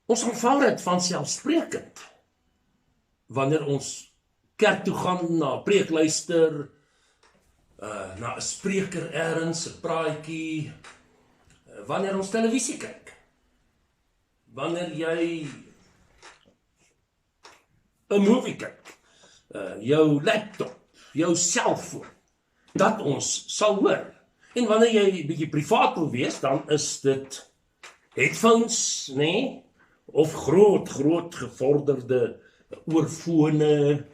Ons aanvaar dit van selfsprekend. Wanneer ons kerk toe gaan, na preek luister, na 'n spreker ergens, 'n praatjie, wanneer ons televisie kyk, wanneer jy 'n movie kyk, jou laptop, jou selfoon, dat ons sal hoor. En wanneer jy 'n bietjie privaat wil wees, dan is dit headphones, nee, of groot gevorderde oorfone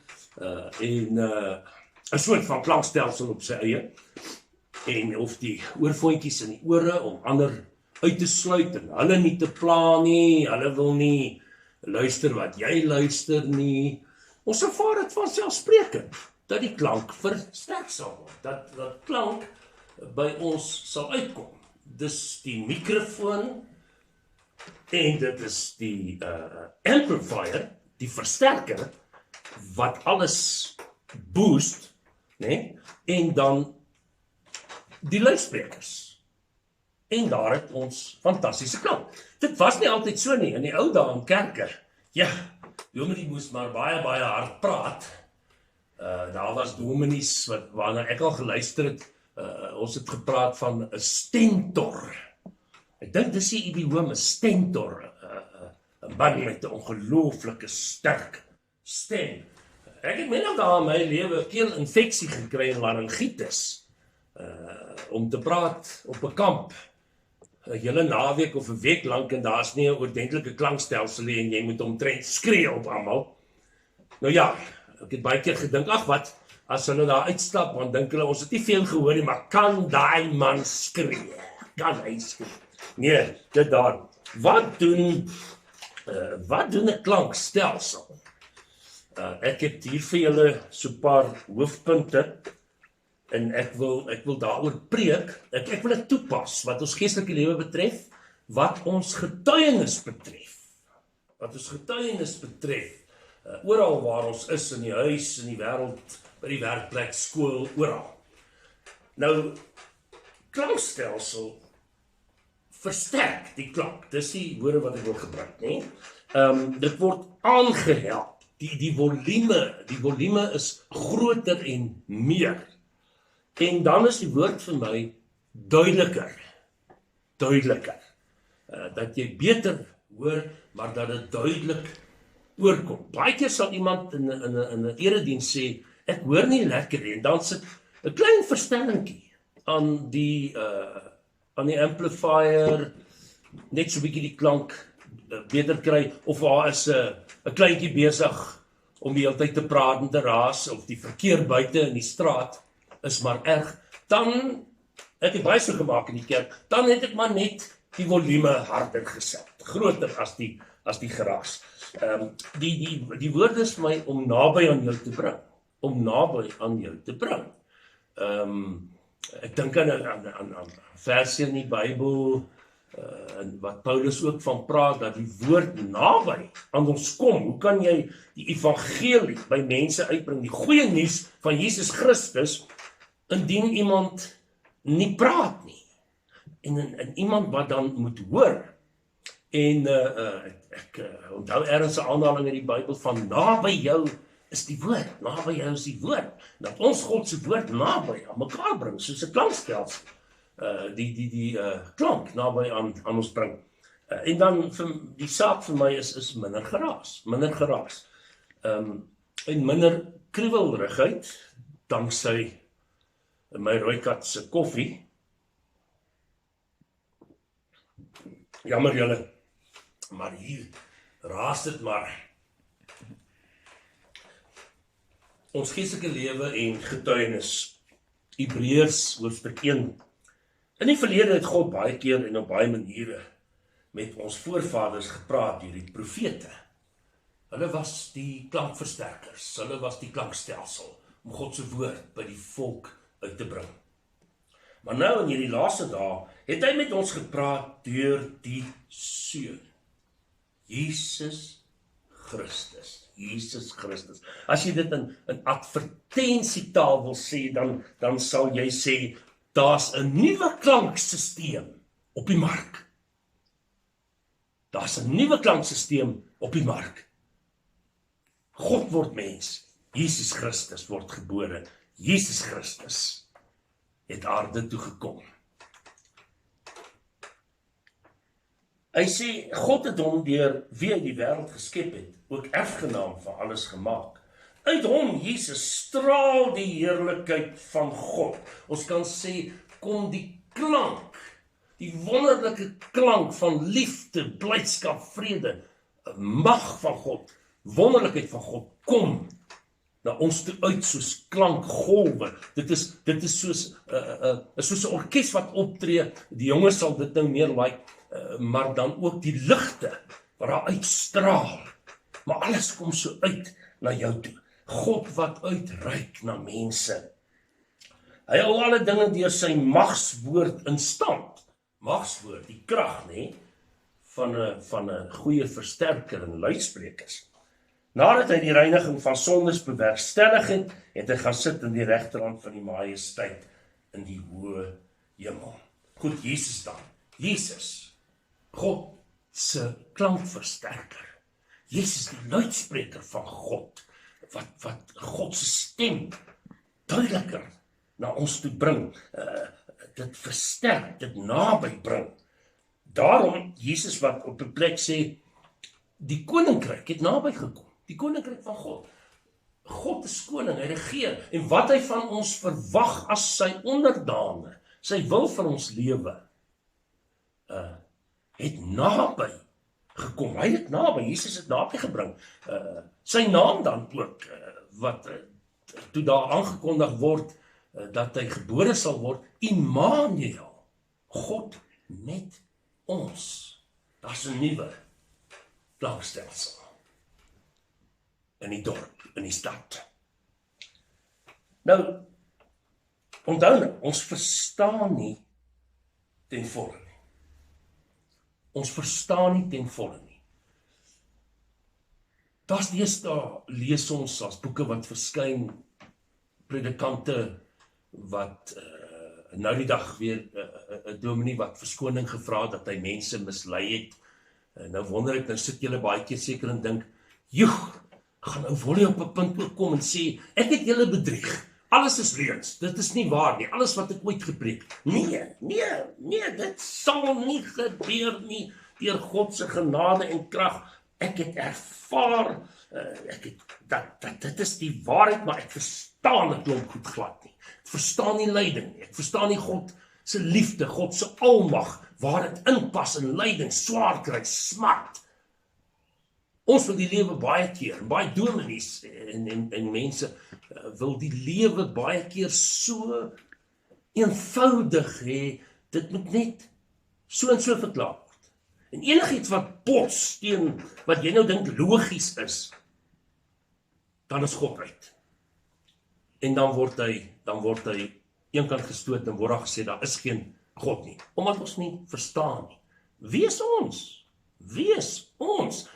en 'n soort van klankstelsel op sy eie, en of die oorfoontjies in die ore om ander uit te sluit en hulle nie te pla nie, hulle wil nie luister wat jy luister nie. Ons ervaar dit vanselfsprekend dat die klank versterk sal word, dat klank by ons sal uitkom. Dis die mikrofoon en dit is die amplifier, die versterker, wat alles boost, nee? En dan die luidsprekers. En daar het ons fantastiese klank. Dit was nie altyd so nie, in die ou dae in kerke. Ja, dominee moes maar baie hard praat. Daar was dominees waarna ek al geluister het, ons het gepraat van 'n stentor. Ek dink dis die idioom, 'n stentor, 'n man met 'n ongelooflike sterk stem. Ek het menig daar in my lewe keelinfeksie gekry en laryngitis, om te praat op 'n kamp, 'n hele naweek of 'n week lank, en daar's nie 'n ordentlike klankstelsel nie, en jy moet omtrent skree op almal. Nou ja, ek het baie keer gedink, ag wat, as hulle daar uitstap, want dink hulle, ons het nie veel gehoor nie, maar kan daai man skree? Kan hy skree? Nee, dit daar. Wat doen 'n klankstelsel? Ek het hier vir julle so 'n paar hoofpunte, en ek wil daaroor preek. Ek wil dit toepas, wat ons geestelike lewe betref, wat ons getuienis betref, oral waar ons is, in die huis, in die wêreld, by die werkplek, skool, oral. Nou, klankstelsel versterk die klank, dis die woorde wat ek wil gebruik, nee? Dit word aangehelp, die volume is groter en meer, en dan is die woord vir my duideliker, dat jy beter hoor, maar dat dit duidelik oorkom. Baie keer sal iemand in 'n erediens sê, ek hoor nie lekker nie, en dan sit 'n klein verstellingkie aan die amplifier, net so 'n bietjie die klank beter kry, of daar is 'n kleintjie besig om die hele tyd te praat en te raas, of die verkeer buite in die straat is maar erg, dan, ek het baie so gemaak in die kerk, dan het ek maar net die volume harder geset, groter as die geraas. Die woord is vir my om naby aan jou te bring, ek dink aan verse in die Bybel, wat Paulus ook van praat, dat die woord naby aan ons kom. Hoe kan jy die evangelie by mense uitbring, die goeie nuus van Jesus Christus, indien iemand nie praat nie, en iemand wat dan moet hoor, en ek onthou ergens 'n aanhaling in die Bybel van naby jou is die woord, dat ons God se woord naby aan mekaar bring, soos 'n klankstelsel, die klank naby aan ons bring, en dan die saak vir my is minder geraas, en minder kriewelrigheid, danksy my rooikat se koffie. Jammer julle, maar hier raas dit maar. Ons geestelike lewe en getuienis, Hebreërs hoofstuk 1. In die verlede het God baie keer en op baie maniere met ons voorvaders gepraat deur die profete. Hulle was die klankversterkers, hulle was die klankstelsel om God se woord by die volk uit te bring. Maar nou in hierdie laaste dae het hy met ons gepraat deur die Seun, Jesus Christus. As jy dit in advertensietaal wil sê, dan sal jy sê, daar's 'n nuwe klankstelsel op die mark. Daar's 'n nuwe klanksysteem op die mark. God word mens. Jesus Christus word gebore. Jesus Christus het aarde toe gekom. Hy sê, God het hom deur wie hy die wêreld geskep het, ook erfgenaam van alles gemaak. Uit hom, Jesus, straal die heerlikheid van God. Ons kan sê, kom die klank, die wonderlike klank van liefde, blydskap, vrede, mag van God, wonderlikheid van God, kom na ons toe uit soos klankgolwe. Dit is soos 'n orkes wat optree. Die jonges sal dit nou meer like, maar dan ook die ligte wat daar uitstraal. Maar alles kom so uit na jou toe. God wat uitreik na mense. Hy hou alle dinge deur sy magswoord in stand. Magswoord, die krag, van 'n goeie versterker en luidsprekers. Nadat hy die reiniging van sondes bewerkstellig het, het hy gaan sit in die regterhand van die majesteit in die hoë hemel. Goed, Jesus dan. Jesus, God se klankversterker. Jesus die luidspreker van God, wat God se stem duideliker na ons toe bring, dit versterk, dit naby bring. Daarom, Jesus wat op 'n plek sê, die koninkryk het naby gekom. Die koninkryk van God. God is koning, hy regeer. En wat hy van ons verwag as sy onderdane, sy wil vir ons lewe, het naby gekom. Hy het naby, Jesus het naby gebring. Sy naam dan ook, wat toe daar aangekondig word, dat hy gebore sal word, Immanuel, God met ons. Daar's 'n nuwe klankstelsel in die dorp, in die stad. Nou, onthou nou, ons verstaan nie ten volle nie. Ons verstaan nie ten volle nie. Daar's deesdae lees ons as boeke wat verskyn, predikante wat nou die dag weer 'n dominee wat verskoning gevra het dat hy mense mislei het. Nou wonder ek, nou sit julle baie keer seker en dink, joeg, gaan ou Wollie op 'n punt ook kom en sê, ek het julle bedrieg. Alles is leuns, dit is nie waar nie, alles wat ek ooit gepreek. Nee, dit sal nie gebeur nie, deur God se genade en krag. Ek het ervaar, dit is die waarheid, maar ek verstaan dit klomp goed glad nie. Ek verstaan nie lyding nie, ek verstaan nie God se liefde, God se almag, waar dit inpas in lyding, swaar kry, smart. Ons wil die lewe baie keer, baie dominees en mense wil die lewe baie keer so eenvoudig hê, dit moet net so en so verklaar word. En enigiets wat bots teen wat jy nou dink logies is, dan is God uit. En dan word hy eenkant gestoot en word daar gesê, daar is geen God nie, omdat ons nie verstaan nie. Wees ons.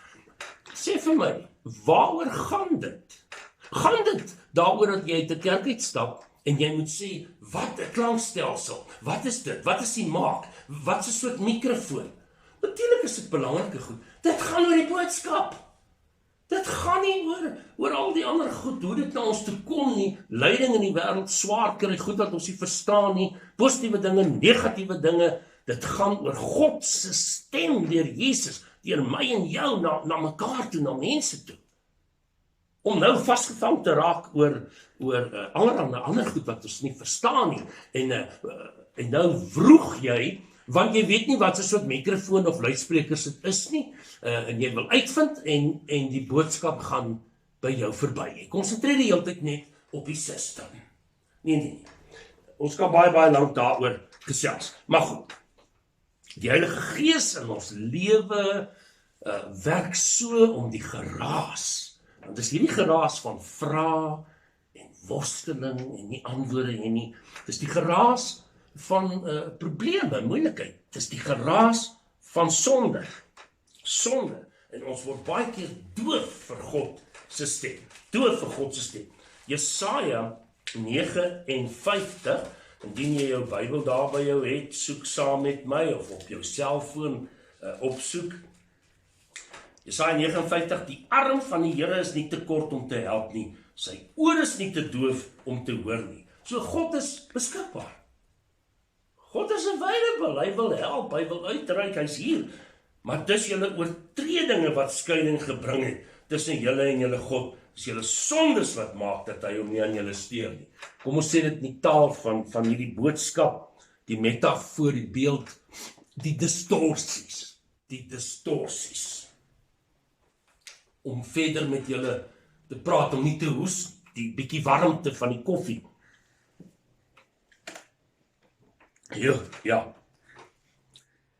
Sê vir my, waaroor gaan dit? Gaan dit daaroor dat jy uit 'n kerk uitstap en jy moet sê, wat 'n klankstelsel, wat is dit, wat is die maak, wat is 'n soort mikrofoon? Natuurlik is dit belangrike goed, dit gaan oor die boodskap. Dit gaan nie oor al die ander goed, hoe dit na ons toe kom nie, lyding in die wêreld, swaar kry, goed wat ons nie verstaan nie, positiewe dinge, negatiewe dinge, dit gaan oor God se stem deur Jesus, deur my en jou na mekaar toe, na mense toe. Om nou vasgevang te raak oor allerlei ander goed wat ons nie verstaan nie, en nou vroeg jy, want jy weet nie wat 'n soort mikrofoon of luidsprekers dit is nie, en jy wil uitvind, en die boodskap gaan by jou verby. Jy konsentreer die hele tyd net op die system. Nee. Ons kan baie lank daaroor gesels. Maar goed, die Heilige Gees in ons lewe werk so om die geraas, want dis hierdie geraas van vrae en worsteling en nie antwoorde en nie, dis die geraas van probleme, moeilikheid, dis die geraas van sonde, en ons word baie keer doof vir God se stem, Jesaja 59, indien jy jou Bybel daar by jou het, soek saam met my, of op jou selfoon opsoek, Jesaja 59, die arm van die Here is nie te kort om te help nie, sy oor is nie te doof om te hoor nie. So God is beskikbaar. God is available, hy wil help, hy wil uitreik, hy's hier. Maar dis julle oortredinge wat skeiding gebring het tussen julle en julle God. Dis julle sondes wat maak dat hy hom nie aan julle steur nie. Kom ons sê dit in die taal van hierdie boodskap, die metafoor, die beeld, die distorsies. Om verder met julle te praat, om nie te hoes, die bietjie warmte van die koffie. Ja.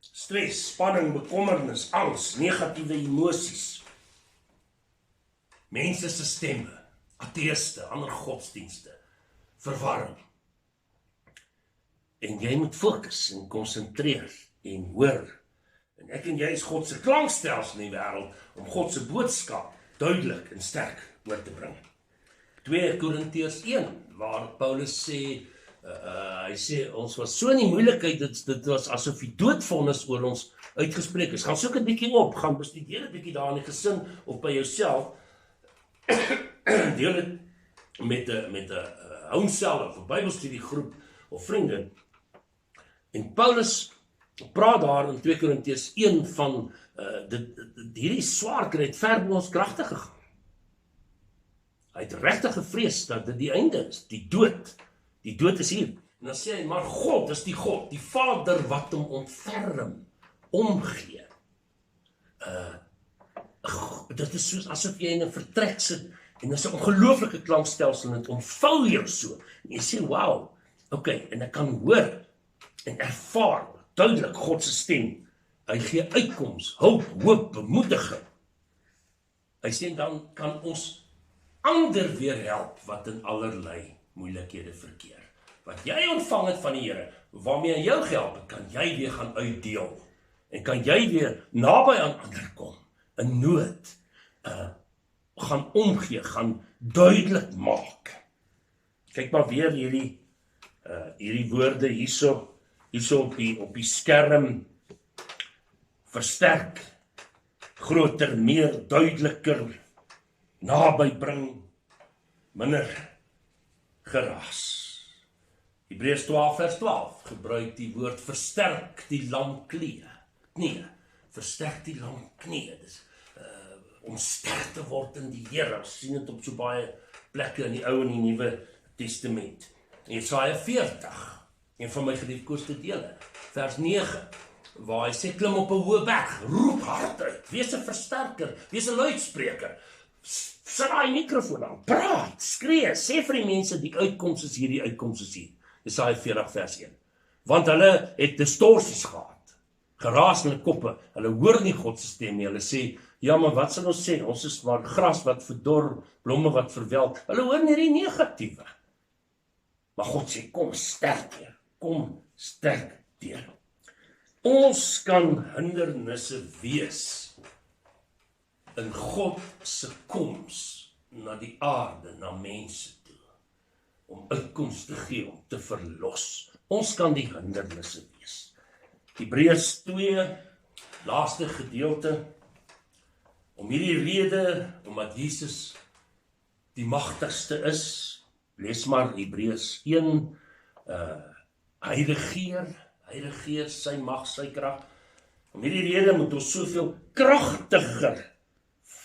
Stres, spanning, bekommernis, angs, negatiewe emosies. Mense se stemme, ateëste, ander godsdienste, verwarring. En jy moet fokus en konsentreer en hoor. En ek en jy is God se klankstelsel in die wêreld om God se boodskap duidelik en sterk oor te bring. 2 Korintiërs 1, waar Paulus sê, hy sê, ons was so in die moeilikheid, dit was asof die doodvonnis oor ons uitgespreek is. Gaan soek 'n bietjie op, gaan bestudeer 'n bietjie daar in die gesin of by jouself, deel dit met 'n houmsel of 'n Bybelstudiegroep of vriende. En Paulus praat daar in 2 Korintiërs 1 van hierdie swaar kry het ver bo ons kragte gegaan. Hy het regtig gevrees dat dit die einde is, die dood. Die dood is hier. En dan sê hy, maar God is die God, die Vader wat hom ontferm, omgee. Dit is soos asof jy in 'n vertrek sit en dit is 'n ongelooflike klankstelsel en dit omvou jou so. En jy sê, wow, okay, en ek kan hoor en ervaar duidelik God se stem. Hy gee uitkoms, hulp, hoop, bemoediging. Hy sê dan kan ons ander weer help wat in allerlei moeilikhede verkeer. Wat jy ontvang het van die Here, waarmee hy jou gehelp het, kan jy weer gaan uitdeel. En kan jy weer naby aan ander kom, in nood, gaan omgee, gaan duidelik maak. Kyk maar weer hierdie woorde hierso op die skerm, versterk, groter, meer, duideliker, naby bring, minder geraas. Hebreërs 12 vers 12 gebruik die woord versterk die lam knie. Versterk die lam knie. Dis om sterk te word in die Here. Ons sien dit op so baie plekke in die Ou en die Nuwe Testament. Jesaja 40, een van my geliefkoeste dele, vers 9, waar hy sê klim op 'n hoë berg, roep hard uit, wees 'n versterker, wees 'n luidspreker. Sit daai mikrofoon aan, praat, skree, sê vir die mense die uitkoms is hier, die uitkoms is hier. Jesaja 40 vers 1. Want hulle het distorsies gehad, geraas in hulle koppe, hulle hoor nie God se stem nie, hulle sê, ja maar wat sal ons sê, ons is maar gras wat verdor, blomme wat verwelk, hulle hoor nie die negatiewe. Maar God sê, kom sterk deur. Ons kan hindernisse wees in God se koms na die aarde, na mense toe, om uitkoms te gee, om te verlos. Ons kan die hindernisse wees. Hebreërs 2, laaste gedeelte, om hierdie rede, omdat Jesus die magtigste is, lees maar Hebreërs 1, hy regeer sy mag, sy krag. Om hierdie rede moet ons soveel kragtiger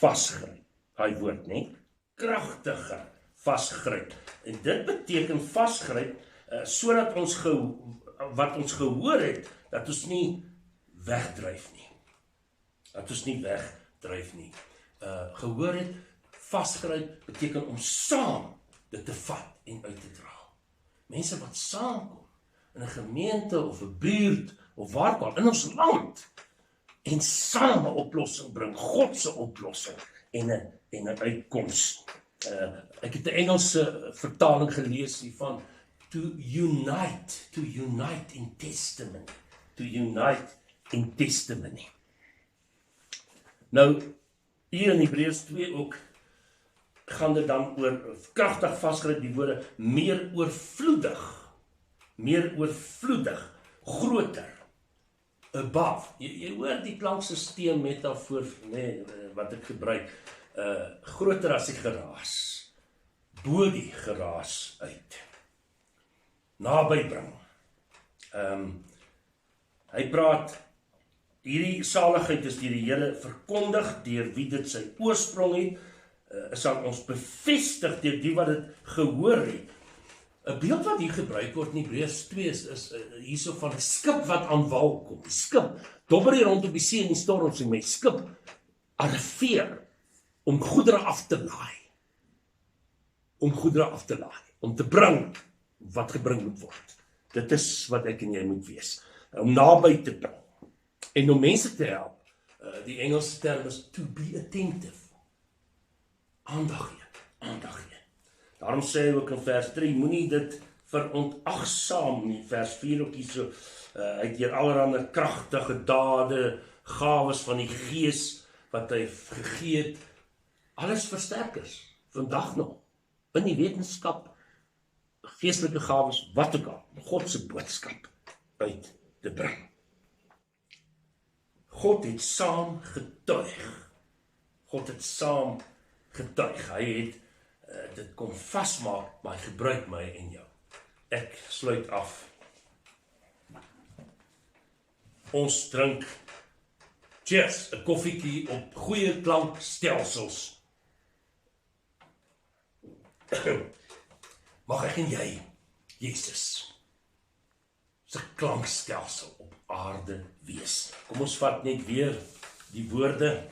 vasgryp. Hy woord, nee, kragtiger vasgryp. En dit beteken vasgryp, sodat wat ons gehoor het, dat ons nie wegdryf nie. Gehoor het, vasgryp, beteken om saam dit te vat en uit te dra. Mense wat saamkom, in 'n gemeente of 'n buurt, of waar ook al, in ons land, en saam 'n oplossing bring, God se oplossing, en 'n uitkoms. Ek het 'n Engelse vertaling gelees hiervan, to unite in testimony. Nou, hier in Hebreërs 2 ook, gaan dit dan oor, kragtig vasgryp, die woorde, meer oorvloedig, groter, above. Jy hoor die klanksysteem metafoor, nee, wat ek gebruik, groter as die geraas, bo die geraas uit, naby bring. Hy praat, hierdie saligheid is deur die Here verkondig, deur wie dit sy oorsprong het, is aan ons bevestig deur die wat dit gehoor het. 'n beeld wat hier gebruik word in Hebreërs 2 is hierso van 'n skip wat aan wal kom. Die skip dobber hier rond op die see in die storms en my skip arriveer om goedere af te laai. Om te bring wat gebring moet word. Dit is wat ek en jy moet wees. Om naby te bring. En om mense te help. Die Engelse term is to be attentive. Aandag gee. Daarom sê hy ook in vers 3, moenie dit verontagsaam nie. Vers 4 ook hierso, hy het hier allerhande kragtige dade, gawes van die Gees, wat hy gegee het, alles versterkers, vandag nog, in die wetenskap, geestelike gawes, wat ook al, God se boodskap uit te bring. God het saam getuig. Hy het dit kom vasmaak, maar hy gebruik my en jou. Ek sluit af. Ons drink, cheers, 'n koffietjie op goeie klankstelsels. Mag ek en jy, Jesus, se klankstelsel op aarde wees. Kom ons vat net weer die woorde,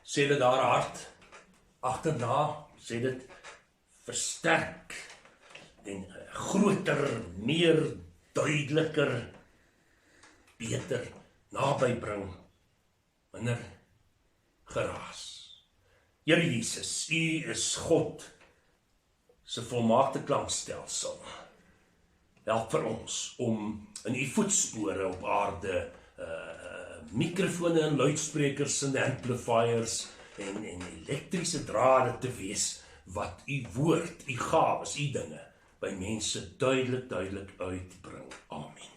sê dit daar hard, agterna, sê dit versterk, en groter, meer duideliker, beter, naby bring, minder geraas. Here Jesus, U is God, se volmaakte klankstelsel. Help vir ons om in U voetspore op aarde mikrofone en luidsprekers en amplifiers en elektriese drade te wees wat U woord, U gawes, U dinge by mense duidelik uitbring. Amen.